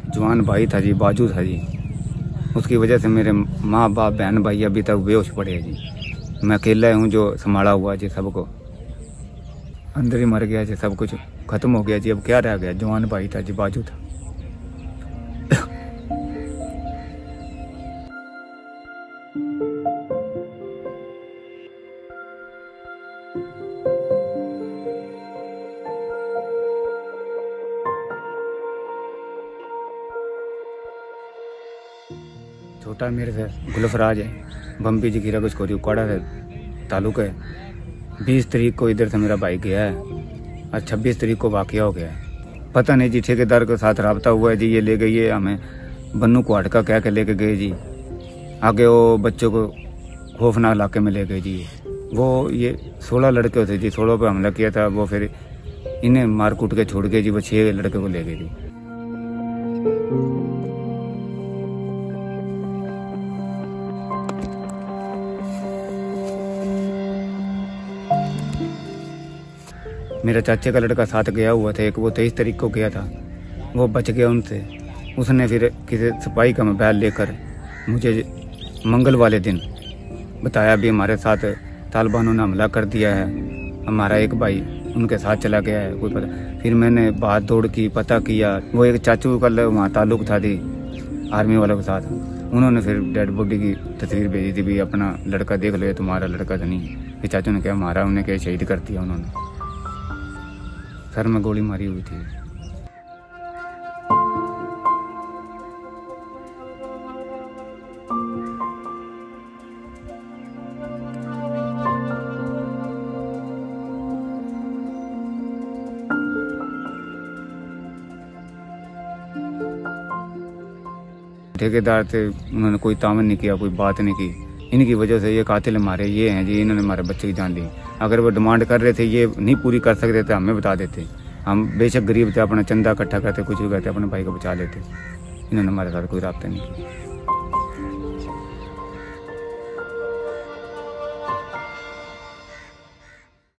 जवान भाई था जी, बाजू था जी। उसकी वजह से मेरे माँ बाप बहन भाई अभी तक बेहोश पड़े हैं जी। मैं अकेला हूँ जो संभाला हुआ जी सबको। अंदर ही मर गया जी, सब कुछ खत्म हो गया जी। अब क्या रह गया? जवान भाई था जी, बाजू था। छोटा मेरे से गुलफराज है, बम्बी जी गिरा कुछ उकाड़ा से ताल्लुक है। 20 तारीख को इधर से मेरा भाई गया है और 26 तारीख को वाकया हो गया है। पता नहीं जी, ठेकेदार के साथ रब्ता हुआ है जी। ये ले गई है हमें बन्नू को हटका कह के लेके गए जी। आगे वो बच्चों को खौफनाक इलाके में ले गए जी। वो ये 16 लड़के थे जी, 16 पे हमला किया था। वो फिर इन्हें मार कूट के छोड़ गए जी। वो 6 लड़के को ले गए जी। मेरा चाचे का लड़का साथ गया हुआ था एक, वो 23 तारीख को गया था। वो बच गया उनसे। उसने फिर किसी सिपाही का मोबाइल लेकर मुझे मंगल वाले दिन बताया भी हमारे साथ तालिबानों ने हमला कर दिया है, हमारा एक भाई उनके साथ चला गया है, कोई पता। फिर मैंने बात दौड़ की, पता किया। वो एक चाचू का वहाँ ताल्लुक था थी आर्मी वालों के साथ। उन्होंने फिर डेड बॉडी की तस्वीर भेजी थी भी अपना लड़का देख लो, तुम्हारा लड़का तो नहीं। फिर चाचू ने कहा हमारा, उन्हें क्या शहीद कर दिया उन्होंने। सर में गोली मारी हुई थी। ठेकेदार थे, उन्होंने कोई तामन नहीं किया, कोई बात नहीं की। इनकी वजह से ये कातिल हमारे ये हैं जी, इन्होंने हमारे बच्चे की जान ली। अगर वो डिमांड कर रहे थे, ये नहीं पूरी कर सकते थे, हमें बता देते। हम बेशक गरीब थे, अपना चंदा इकट्ठा करते, कुछ भी करते, अपने भाई को बचा लेते। इन्होंने हमारे साथ कोई रब्ता नहीं किया।